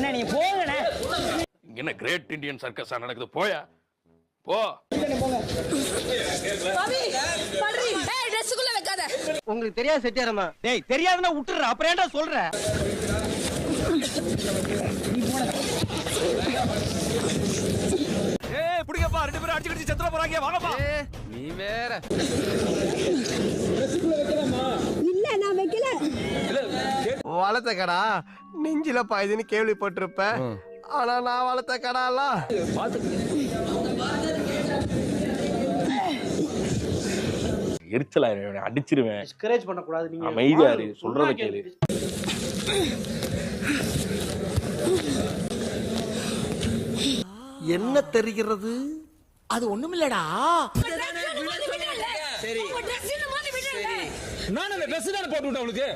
அண்ணா நீ போங்கண்ணே. இங்க என்ன கிரேட் இந்தியன் சர்க்கஸா நடக்குது? போயா போ. உங்களுக்கு தெரியாது செட்டியாரமா. டேய் தெரியாதுன்னா விட்டுற, அப்புறம் ஏன்டா சொல்ற? ஏய் புடிங்கப்பா, ரெண்டு பேரும் அடிச்சு செத்துற போறாங்க. வாங்கப்பா. நீ வேற. இல்ல நான் வைக்கல. வளர்த்த கடா நெஞ்சில பாயுதுன்னு கேள்விப்பட்டிருப்ப. ஆனா நான் வளர்த்த கடாலாம் எரிச்சலா அடிச்சிருவேன். டிஸ்கரேஜ் பண்ண கூடாது. நீங்க அமைதியா இரு, சொல்றத கேளு. என்ன தெரிகிறது? அது ஒண்ணுமில்லடா. சரி நான் அந்த ட்ரெஸ் தான போட்டு விட்டேன் உங்களுக்கு.